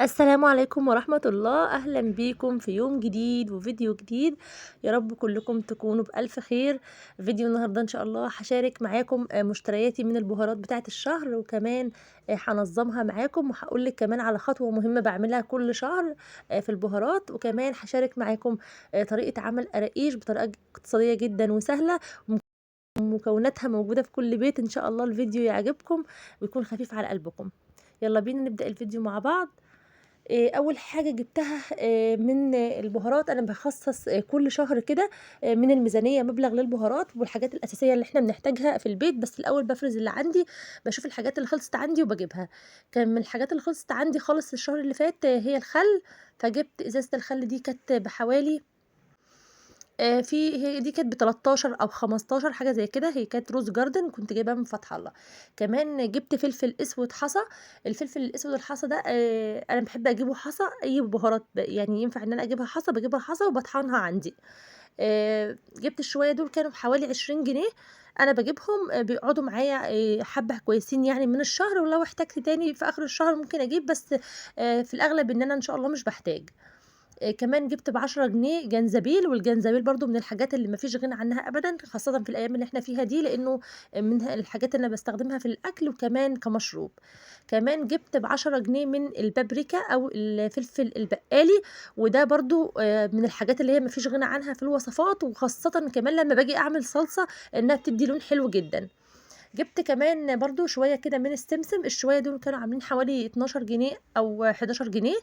السلام عليكم ورحمة الله. أهلا بيكم في يوم جديد وفيديو جديد. يا رب كلكم تكونوا بألف خير. فيديو النهاردة إن شاء الله هشارك معاكم مشترياتي من البهارات بتاعة الشهر، وكمان هنظمها معاكم، وهقولك كمان على خطوة مهمة بعملها كل شهر في البهارات، وكمان هشارك معاكم طريقة عمل قراقيش بطريقة اقتصادية جدا وسهلة، ومكوناتها موجودة في كل بيت. إن شاء الله الفيديو يعجبكم ويكون خفيف على قلبكم. يلا بينا نبدأ الفيديو مع بعض. اول حاجه جبتها من البهارات، انا بخصص كل شهر كده من الميزانيه مبلغ للبهارات والحاجات الاساسيه اللي احنا بنحتاجها في البيت. بس الاول بفرز اللي عندي، بشوف الحاجات اللي خلصت عندي وبجيبها. كان من الحاجات اللي خلصت عندي خالص الشهر اللي فات هي الخل. فجبت ازازه الخل دي كانت بحوالي هي دي كانت ب13 أو 15 حاجة زي كده، هي كانت روز جاردن كنت جايباها من فتح الله. كمان جبت فلفل اسود حصى. الفلفل الاسود الحصى ده انا باحب اجيبه حصى، اي بهارات يعني ينفع ان انا اجيبها حصى، باجيبها حصى وباطحنها عندي. جبت الشوية دول كانوا بحوالي 20 جنيه. انا باجيبهم بيقعدوا معايا حبة كويسين يعني من الشهر، ولو احتجت تاني في اخر الشهر ممكن اجيب، بس في الاغلب ان انا ان شاء الله مش باحتاج. كمان جبت ب10 جنيه جنزبيل، والجنزبيل برضو من الحاجات اللي مفيش غنى عنها ابدا، خاصة في الايام اللي احنا فيها دي، لانه من الحاجات اللي انا بستخدمها في الاكل وكمان كمشروب. كمان جبت ب10 جنيه من البابريكا او الفلفل البقالي، وده برضو من الحاجات اللي هي مفيش غنى عنها في الوصفات، وخاصة كمان لما باجي اعمل صلصة انها بتدي لون حلو جدا. جبت كمان برضو شوية كده من السمسم، الشوية دول كانوا عاملين حوالي 12 جنيه أو 11 جنيه.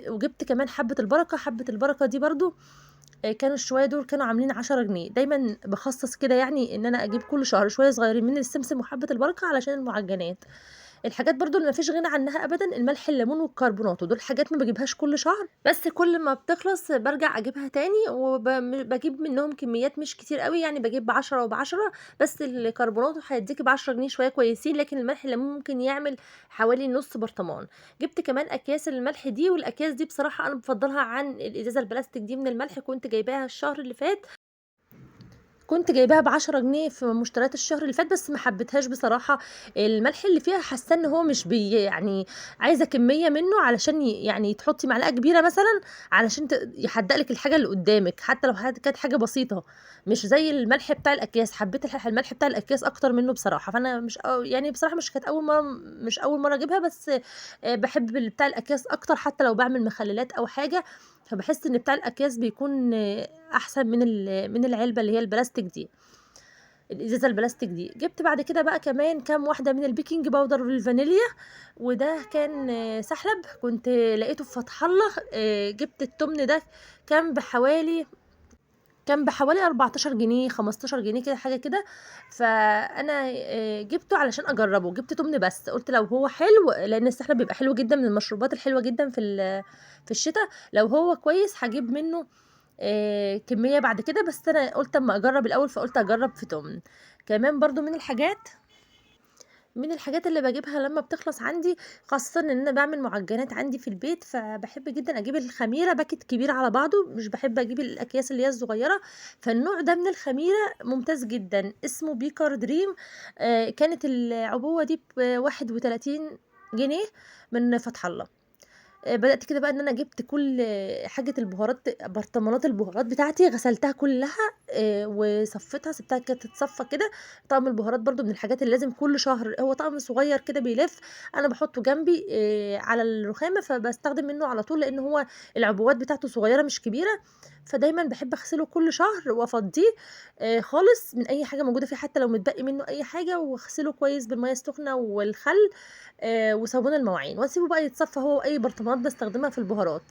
وجبت كمان حبة البركة. حبة البركة دي برضو كانوا الشوية دول كانوا عاملين 10 جنيه. دايما بخصص كده يعني ان انا اجيب كل شهر شوية صغيرين من السمسم وحبة البركة علشان المعجنات. الحاجات برضو اللي مفيش غنى عنها ابدا الملح الليمون والكربونات، ودول حاجات ما بجيبهاش كل شهر، بس كل ما بتخلص برجع اجيبها تاني، وبجيب منهم كميات مش كتير قوي، يعني بجيب ب10 وب10. بس الكربونات هيديكي ب10 جنيه شويه كويسين، لكن الملح الليمون ممكن يعمل حوالي نص برطمان. جبت كمان اكياس الملح دي، والاكياس دي بصراحه انا بفضلها عن الازازه البلاستيك دي من الملح، كنت جايباها الشهر اللي فات. كنت جايباها ب10 جنيه في مشتريات الشهر اللي فات، بس ما حبيتهاش بصراحة. الملح اللي فيها حاسة ان هو مش يعني عايزة كمية منه علشان يعني تحطي معلقة كبيرة مثلا علشان يحدق لك الحاجة اللي قدامك، حتى لو كانت حاجة بسيطة. مش زي الملح بتاع الاكياس، حبيت الملح بتاع الاكياس اكتر منه بصراحة. فانا مش يعني بصراحة مش كانت اول مرة، مش اول مرة اجيبها، بس بحب بتاع الاكياس اكتر، حتى لو بعمل مخللات او حاجة. فبحس ان بتاع الاكياس بيكون احسن من العلبه اللي هي البلاستيك دي، الازازه البلاستيك دي. جبت بعد كده بقى كمان كام واحده من البيكنج باودر والفانيليا، وده كان سحلب كنت لقيته في فتح الله. جبت التمن ده، كان بحوالي كان بحوالي 14 جنيه 15 جنيه كده حاجه كده. فانا جبته علشان اجربه، جبت تمن بس قلت لو هو حلو، لان السحلب بيبقى حلو جدا، من المشروبات الحلوه جدا في الشتاء. لو هو كويس هجيب منه كمية بعد كده، بس انا قلت اما اجرب الاول، فقلت اجرب في تمن. كمان برضو من الحاجات اللي باجيبها لما بتخلص عندي، خاصة ان انا بعمل معجنات عندي في البيت، فبحب جدا اجيب الخميرة باكت كبير على بعضه، مش بحب اجيب الاكياس اللي هي الصغيرة. فالنوع ده من الخميرة ممتاز جدا، اسمه بيكر دريم. كانت العبوة دي ب31 جنيه من فتح الله. بدأت كده بقى ان انا جبت كل حاجة البهارات، برطمانات البهارات بتاعتي غسلتها كلها وصفيتها، سبتها كده تتصفى كده. طقم البهارات برضو من الحاجات اللي لازم كل شهر، هو طقم صغير كده بيلف، انا بحطه جنبي على الرخامة، فبستخدم منه على طول، لان هو العبوات بتاعته صغيرة مش كبيرة. فدايما بحب اغسله كل شهر وافضيه خالص من اي حاجة موجودة فيه، حتى لو متبقي منه اي حاجة، واغسله كويس بالمية السخنة والخل وصابون المواعين، واسيبه بقى يتصفى هو واي برطمانات بستخدمها في البهارات.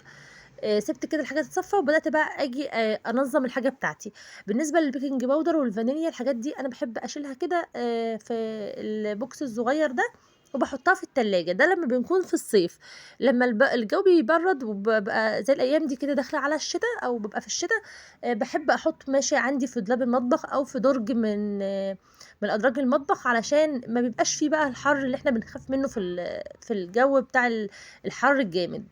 سبت كده الحاجه تتصفى، وبدات بقى اجي انظم الحاجه بتاعتي. بالنسبه للبيكنج باودر والفانيليا، الحاجات دي انا بحب اشيلها كده في البوكس الصغير ده، وبحطها في التلاجة. ده لما بنكون في الصيف، لما الجو بيبرد وببقى زي الايام دي كده داخله على الشتاء، او ببقى في الشتاء بحب احط ماشي عندي في دولاب المطبخ او في درج من ادراج المطبخ، علشان ما بيبقاش فيه بقى الحر اللي احنا بنخاف منه في الجو بتاع الحر الجامد.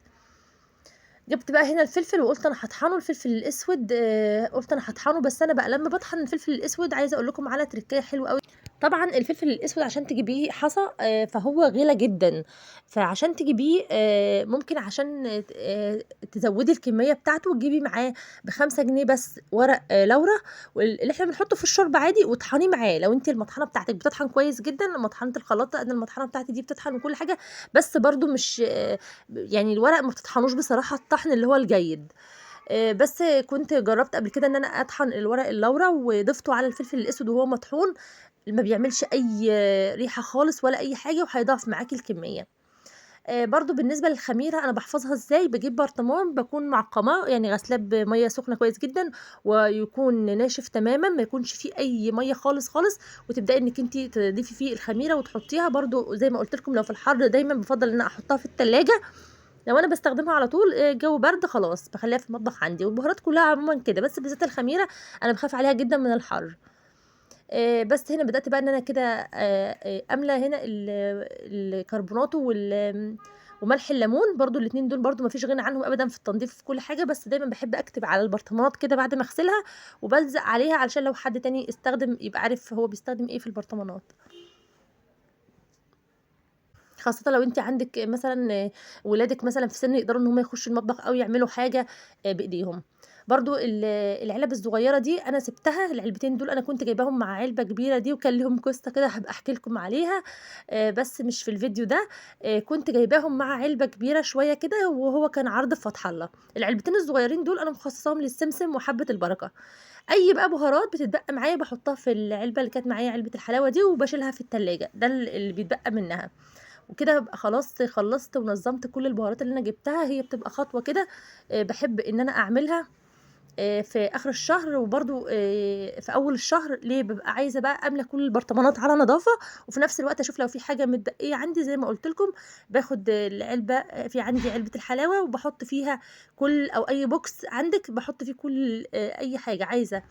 جبت بقى هنا الفلفل، وقلت انا هطحنه. الفلفل الاسود قلت انا هطحنه، بس انا بقى لما بطحن الفلفل الاسود عايزه اقول لكم على تركايه حلوه قوي. طبعًا الفلفل الأسود عشان تجيبيه حصى فهو غِلى جدًا، فعشان تجيبيه ممكن عشان تزوّدي الكمية بتاعته تجيبي معاه ب5 جنيه بس ورق لورا اللي إحنا بنحطه في الشوربة عادي واطحنيه معاه، لو أنتِ المطحنة بتاعتِك بتطحن كويس جدًا، مطحنة الخلاط أنا المطحنة بتاعتي دي بتطحن وكل حاجة، بس برضه مش يعني الورق ما بتطحنوش بصراحة الطحن اللي هو الجيد. بس كنت جرّبت قبل كده إن أنا أطحن الورق اللورا وضِفته على الفلفل الأسود وهو مطحون، ما بيعملش أي ريحة خالص ولا أي حاجة وهيضاعف معاكِ الكمية. برضه بالنسبة للخميرة أنا باحفظها إزاي، باجيب برطمان باكون معقّماه، يعني غاسلاه بمَيّة سخنة كويس جدًا ويكون ناشف تمامًا، ما يكونش فيه أي مَيّة خالص، خالص، وتبدئي إنِّك أنتِ تضيفي فيه الخميرة وتحطيها برضه زي ما قُلت لكم لو في الحَر دايمًا بافضّل إن أنا أحطها في التلاجة، لو أنا باستخدمها على طول الجو برد خلاص باخلّيها في المطبخ عندي، والبهارات كلّها عمومًا كده، بس بالذات الخميرة أنا باخاف عليها جدًا من الحَر. بس هنا بدأت بقى إن أنا كده أملى هنا الكربوناتو وملح الليمون، برضه الاتنين دول برضه ما فيش غنى عنهم أبدًا في التنضيف في كل حاجة، بس دايمًا باحب أكتب على البرطمانات كده بعد ما أغسلها، وبالزق عليها علشان لو حد تاني استخدم يبقى عارف هو بيستخدم إيه في البرطمانات. خاصةً لو أنتِ عندِك مثلًا ولادِك مثلًا في سِن يقدروا إن هُم يخشوا المطبخ أو يعملوا حاجة بإيديهم. برضه العلب الصغيرة دي أنا سِبتها العلبتين دول أنا كنت جايباهم مع علبة كبيرة دي وكان ليهم قصة كده هابقى أحكي لكم عليها بس مش في الفيديو ده. كنت جايباهم مع علبة كبيرة شوية كده وهو كان عرض في فتح الله. العلبتين الصغيرين دول أنا مخصصاهم للسمسم وحبة البركة. أي بقى بهارات بتتبقى معايا باحطها في العلبة اللي كانت معايا علبة الحلاوة دي وباشيلها في التلاجة، ده اللي بيتبقى منها. وكده بابقى خلاص خلّصت ونظّمت كل البهارات اللي أنا جبتها، هي بتبقى خطوة كده باحب إن أنا أعملها في آخر الشهر وبرضه في أول الشهر ليه، بابقى عايزة بقى أملى كل البرطمانات على نضافة، وفي نفس الوقت أشوف لو في حاجة متبقية عندي زي ما قُلت لكم، باخد العلبة في عندي علبة الحلاوة وباحط فيها كل أو أي box عندِك باحط فيه كل أي حاجة عايزة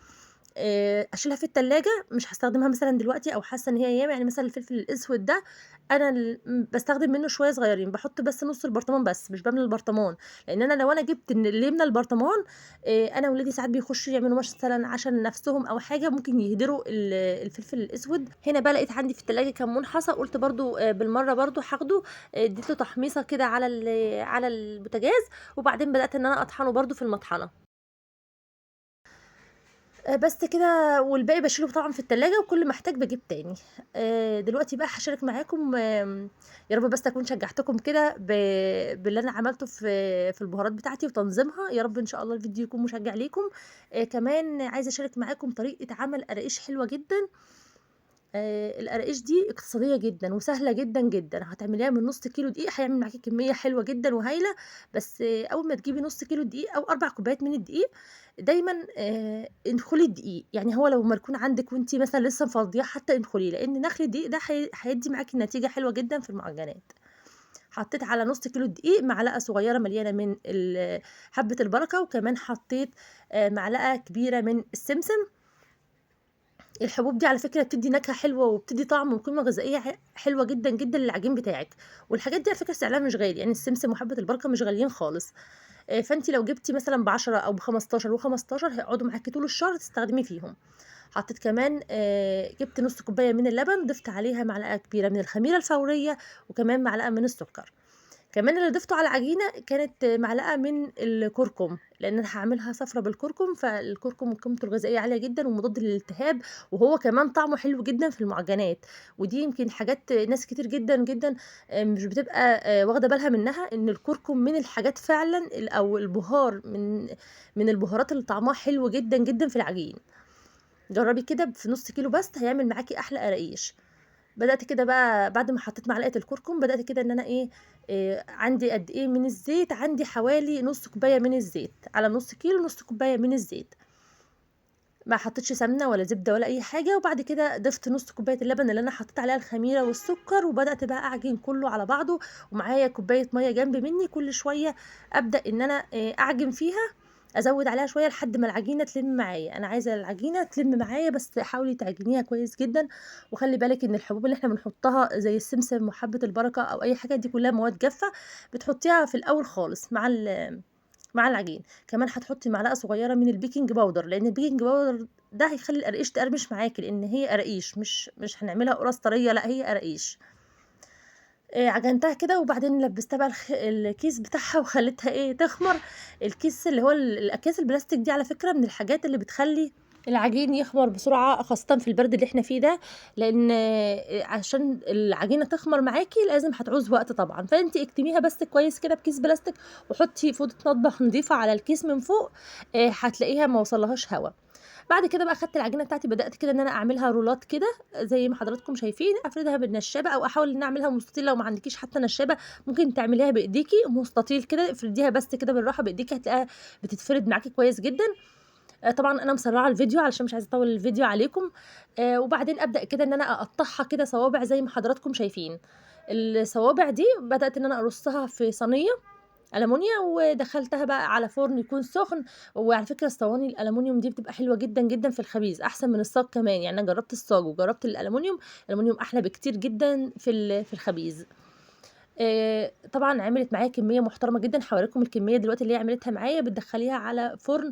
أشيلها في التلاجة مش هاستخدمها مثلًا دلوقتي أو حاسة إن هي ياما، يعني مثلًا الفلفل الأسود ده أنا باستخدم منه شوية صغيرين، باحط بس نُص البرطمان بس، مش باملى البرطمان، لإن أنا لو أنا جبت اللي يملى البرطمان أنا ولادي ساعات بيخشوا يعملوا مثلًا عشا لنفسهم أو حاجة ممكن يهدروا الفلفل الأسود. هنا بقى لقيت عندي في التلاجة كمون حصى قُلت برضه بالمرة برضه هاخده اديت له تحميصة كده على البوتاجاز، وبعدين بدأت إن أنا أطحنه برضه في المطحنة. بس كده والباقي باشيله طبعًا في التلاجة وكل ما احتاج باجيب تاني. دلوقتي بقى هاشارك معاكم يا رب بس أكون شجعتكم كده باللي أنا عملته في البهارات بتاعتي وتنظيمها، يا رب إن شاء الله الفيديو يكون مشجع ليكم. كمان عايزة أشارك معاكم طريقة عمل قراقيش حلوة جدًا. القراقيش دي اقتصادية جدًا وسهلة جدًا، جدًا، هتعمليها من نُص كيلو دقيق هيعمل معاكِ كمية حلوة جدًا وهايلة، بس أول ما تجيبي نُص كيلو دقيق أو 4 كوبايات من الدقيق، دايمًا انخلي الدقيق، يعني هو لو مركون عندِك وأنتِ مثلًا لسه مفضياه حتى انخليه، لإن نخل الدقيق ده هيدّي معاكِ نتيجة حلوة جدًا في المعجنات. حطيت على نُص كيلو دقيق معلقة صغيرة مليانة من حبة البركة، وكمان حطيت معلقة كبيرة من السمسم. الحبوب دي على فكرة بتدّي نكهة حلوة وبتدّي طعم وقيمة غذائية حلوة جدًا، جدًا للعجين بتاعِك، والحاجات دي على فكرة سعرها مش غالي، يعني السمسم وحبة البركة مش غاليين خالص. فأنتِ لو جبتِ مثلًا ب10 أو ب15 و15 هيقعدوا معاكِ طول الشهر تستخدمي فيهم. حطيت كمان جبت نُص كوباية من اللبن، ضِفت عليها معلقة كبيرة من الخميرة الفورية، وكمان معلقة من السكر. كمان اللي ضِفته على العجينة كانت معلقة من الكركم، لإن أنا هاعملها صفرا بالكركم، فالكركم قيمته الغذائية عالية جدًا ومضاد للالتهاب، وهو كمان طعمه حلو جدًا في المعجنات، ودي يمكن حاجات ناس كتير جدًا، جدًا مش بتبقى واخدة بالها منها، إن الكركم من الحاجات فعلًا أو البهار من البهارات اللي طعمها حلو جدًا، جدًا في العجين. جرّبي كده في نُص كيلو بس هيعمل معاكِ أحلى قراقيش. بدأت كده بقى بعد ما حطيت معلقة الكركم، بدأت كده إن أنا إيه، عندي قد إيه من الزيت، عندي حوالي نُص كوباية من الزيت، على نُص كيلو نُص كوباية من الزيت، ما حطيتش سمنة ولا زبدة ولا أي حاجة، وبعد كده ضِفت نُص كوباية اللبن اللي أنا حطيت عليها الخميرة والسكر، وبدأت بقى أعجن كلّه على بعضه، ومعايا كوباية مَيّة جنب مني، كل شوية أبدأ إن أنا أعجن فيها، أزوّد عليها شوية لحد ما العجينة تلِم معايا، أنا عايزة العجينة تلِم معايا بس حاولي تعجنيها كويس جدًا، وخلّي بالِك إن الحبوب اللي إحنا بنحطها زي السمسم وحبة البركة أو أي حاجة دي كلّها مواد جافة، بتحطيها في الأول خالص مع العجين. كمان هتحطي معلقة صغيرة من البيكنج باودر، لإن البيكنج باودر ده هيخلي القراقيش تقرمش معاكي، لان هي قراقيش مش هنعملها قراص طريه، لا هي قراقيش. عجنتها كده وبعدين لبستها بقى الكيس بتاعها وخليتها تخمر. الكيس اللي هو الاكياس البلاستيك دي على فكره من الحاجات اللي بتخلي العجين يخمر بسرعه، خاصه في البرد اللي احنا فيه ده، لان عشان العجينه تخمر معاكي لازم هتعوز وقت طبعا. فانت اكتميها بس كويس كده بكيس بلاستيك، وحطي فوطه مطبخ نظيفه على الكيس من فوق، هتلاقيها ما وصلهاش هوا. بعد كده بقى خدت العجينه بتاعتي، بدات كده ان انا اعملها رولات كده زي ما حضراتكم شايفين، افردها بالنشابه او احاول ان اعملها مستطيل. لو ما عندكيش حتى نشابه ممكن تعمليها بايديكي مستطيل كده، افرديها بس كده بالراحه بايديكي هتلاقيها بتتفرد معاكي كويس جدا. طبعا انا مسرعه الفيديو علشان مش عايزه اطول الفيديو عليكم. وبعدين ابدا كده ان انا اقطعها كده صوابع زي ما حضراتكم شايفين. الصوابع دي بدات ان انا ارصها في صينيه ألمونيا، ودخلتها بقى على فرن يكون سخن. وعلى فكرة الصواني الألمونيوم دي بتبقى حلوة جدا جدا في الخبيز، أحسن من الصاج كمان. يعني أنا جربت الصاج وجربت الألمونيوم، الألمونيوم أحلى بكتير جدا في الخبيز. طبعا عملت معايا كمية محترمة جدا، هوريكم الكمية دلوقتي اللي هي عملتها معايا. بتدخليها على فرن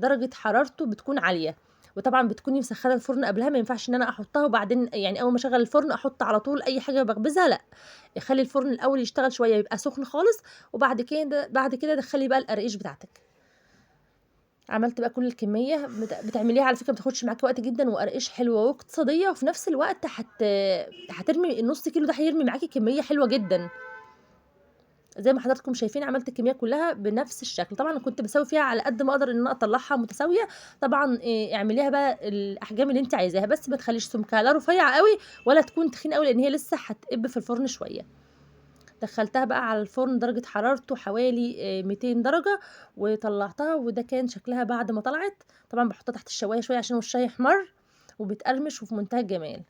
درجة حرارته بتكون عالية، وطبعا بتكوني مسخنه الفرن قبلها. ما ينفعش ان انا احطها وبعدين يعني اول ما اشغل الفرن احط على طول اي حاجه بخبزها، لا. خلي الفرن الاول يشتغل شويه يبقى سخن خالص، وبعد كده دخلي بقى القرقيش بتاعتك. عملت بقى كل الكميه بتعمليها على فكره، ما بتاخدش معاكي وقت جدا، وقرقيش حلوه واقتصاديه، وفي نفس الوقت هترمي النص كيلو ده، هيرمي معاكي كميه حلوه جدا. زي ما حضراتكم شايفين عملت الكميه كلها بنفس الشكل. طبعا كنت بسوي فيها على قد ما اقدر ان انا اطلعها متساويه. طبعا اعمليها بقى الاحجام اللي انت عايزاها، بس ما تخليش سمكها لا رفيع قوي ولا تكون تخين قوي، لان هي لسه هتقب في الفرن شويه. دخلتها بقى على الفرن درجه حرارته حوالي 200 درجه، وطلعتها. وده كان شكلها بعد ما طلعت. طبعا بحطها تحت الشوايه شويه عشان وشها يحمر وبتقرمش وفي منتهى الجمال،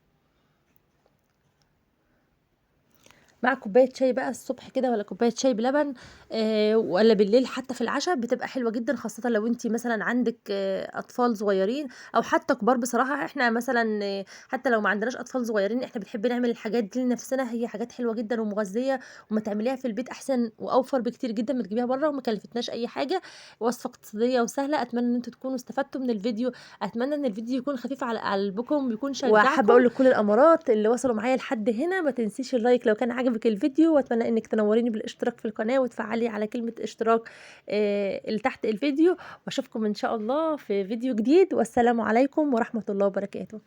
مع كوبايه شاي بقى الصبح كده، ولا كوبايه شاي بلبن، ولا بالليل حتى في العشاء، بتبقى حلوه جدا. خاصه لو انت مثلا عندك اطفال صغيرين او حتى كبار. بصراحه احنا مثلا حتى لو ما عندناش اطفال صغيرين، احنا بنحب نعمل الحاجات دي لنفسنا. هي حاجات حلوه جدا ومغذيه، وما تعمليها في البيت احسن واوفر بكتير جدا ما تجيبيها بره، وما كلفتناش اي حاجه. وصفه اقتصاديه وسهله. اتمنى ان انتوا تكونوا استفدتوا من الفيديو، اتمنى ان الفيديو يكون خفيف على قلبكم، يكون شجعكم. وحابه اقول لكل الامارات اللي وصلوا معايا لحد هنا، ما تنسيش اللايك لو كان عجبك الفيديو، واتمنى انك تنوريني بالاشتراك في القناه وتفعلي على كلمه اشتراك اللي تحت الفيديو. واشوفكم ان شاء الله في فيديو جديد، والسلام عليكم ورحمه الله وبركاته.